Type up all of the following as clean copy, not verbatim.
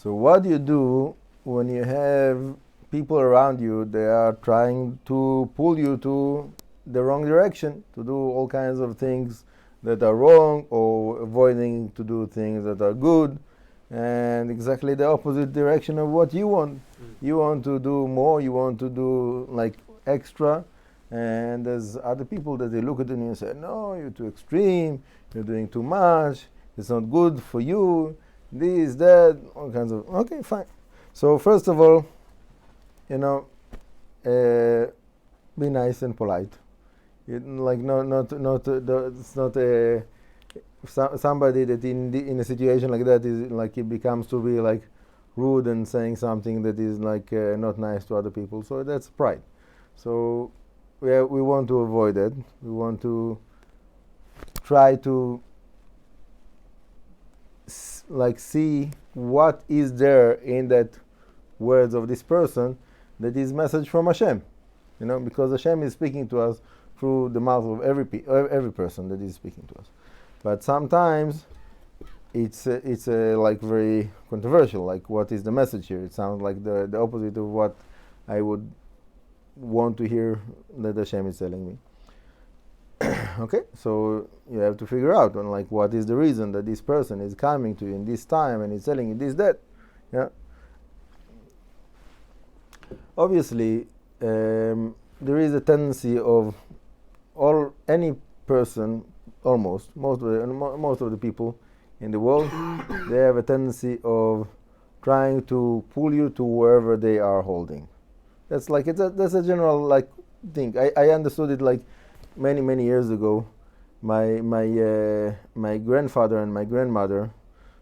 So what do you do when you have people around you, they are trying to pull you to the wrong direction, to do all kinds of things that are wrong, or avoiding to do things that are good, and exactly the opposite direction of what you want. You want to do more, you want to do like extra, and there's other people that they look at you and say, no, you're too extreme, you're doing too much, it's not good for you, this, that, all kinds of, okay, fine. So first of all, be nice and polite. It's not somebody that in a situation like that is like it becomes to be like rude and saying something that is like not nice to other people. So that's pride. So we want to avoid that. We want to try to see what is there in that words of this person that is message from Hashem, because Hashem is speaking to us through the mouth of every person that is speaking to us. But sometimes it's like very controversial. Like, what is the message here? It sounds like the opposite of what I would want to hear that Hashem is telling me. Okay, so you have to figure out what is the reason that this person is coming to you in this time and is telling you this, that. Yeah. Obviously, there is a tendency of any person, most of the people in the world, they have a tendency of trying to pull you to wherever they are holding. That's that's a general thing. I understood it many years ago. My grandfather and my grandmother,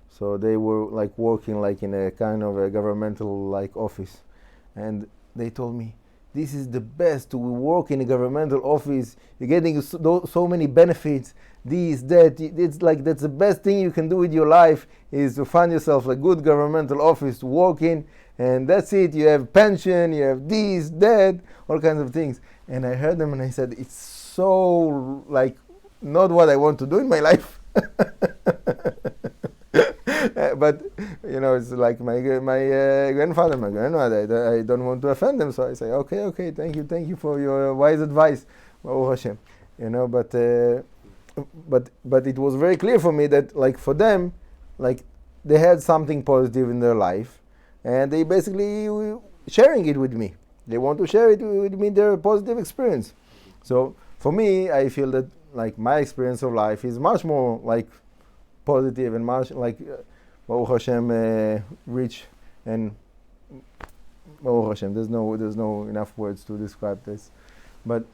so they were working in a kind of a governmental office, and they told me, this is the best to work in a governmental office. You're getting so many benefits. This, that. It's that's the best thing you can do with your life, is to find yourself a good governmental office to work in, and that's it. You have pension, you have this, that, all kinds of things. And I heard them and I said, it's so not what I want to do in my life. But it's like my grandfather, my grandmother. I don't want to offend them, so I say, okay, thank you for your wise advice, Baruch Hashem. But it was very clear for me that for them, they had something positive in their life, and they basically sharing it with me. They want to share it with me, their positive experience. So for me, I feel that my experience of life is much more positive and much Baruch Hashem, rich, and Baruch Hashem. There's no enough words to describe this, but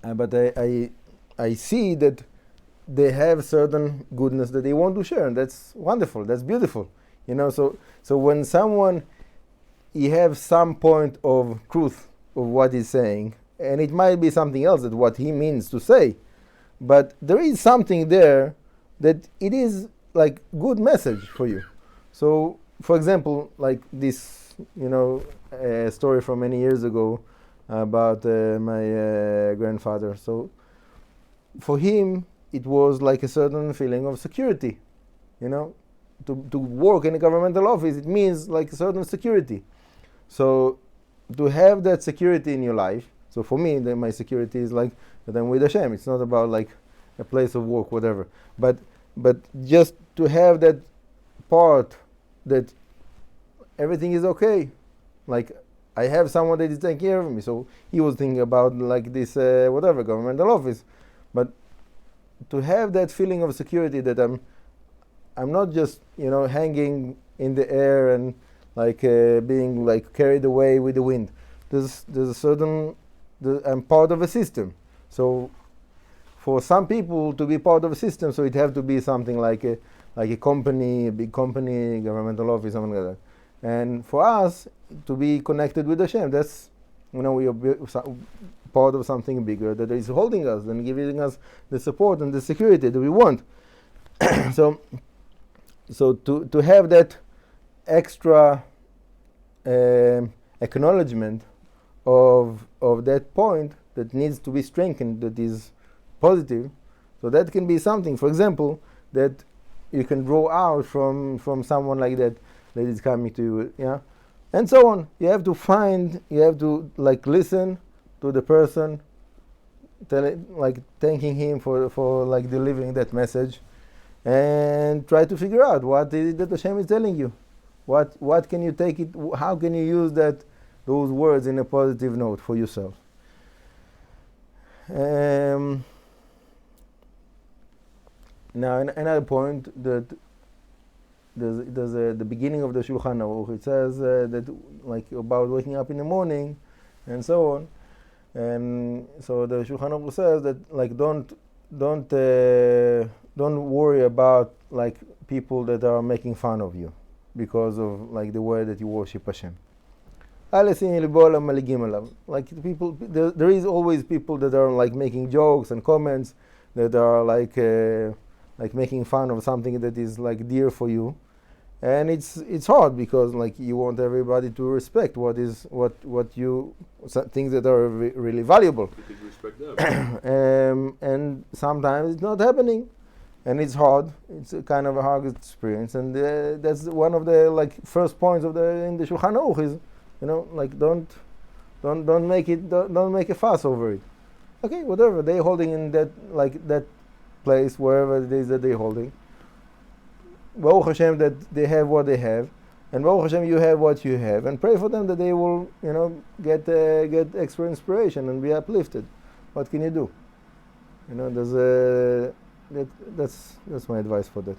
I see that they have certain goodness that they want to share, and that's wonderful. That's beautiful, So when someone he have some point of truth of what he's saying, and it might be something else that what he means to say, but there is something there that it is good message for you. So, for example, this, story from many years ago about my grandfather. So, for him, it was a certain feeling of security. To work in a governmental office, it means a certain security. So, to have that security in your life. So for me, my security is that I'm with Hashem. It's not about a place of work, whatever. But just to have that part that everything is okay. I have someone that is taking care of me. So he was thinking about this whatever governmental office. But to have that feeling of security that I'm not just hanging in the air and being carried away with the wind. There's a certain I'm part of a system. So for some people to be part of a system, so it have to be something like a company, a big company, governmental office, something like that. And for us to be connected with Hashem, that's we are part of something bigger that is holding us and giving us the support and the security that we want. So to have that extra acknowledgement of that point that needs to be strengthened, that is positive, so that can be something, for example, that you can draw out from someone like that. that is coming to you, yeah, and so on. You have to like listen to the person, thanking him for like delivering that message, and try to figure out what is it that Hashem is telling you. What can you take it? How can you use those words in a positive note for yourself? Now, another point that there's the beginning of the Shulchan Aruch. It says that like about waking up in the morning, and so on. And so the Shulchan Aruch says that like don't worry about like people that are making fun of you because of like the way that you worship Hashem. Like people, there is always people that are like making jokes and comments that are like making fun of something that is like dear for you, and it's hard because like you want everybody to respect things that are really valuable. Respect them. And sometimes it's not happening, and it's hard. It's a kind of a hard experience, and that's one of the like first points in the Shulchan Aruch is, like don't make a fuss over it. Okay, whatever they're holding in that place, wherever it is that they're holding. Baruch Hashem that they have what they have, and Baruch Hashem you have what you have, and pray for them that they will, get extra inspiration and be uplifted. What can you do? That's my advice for that.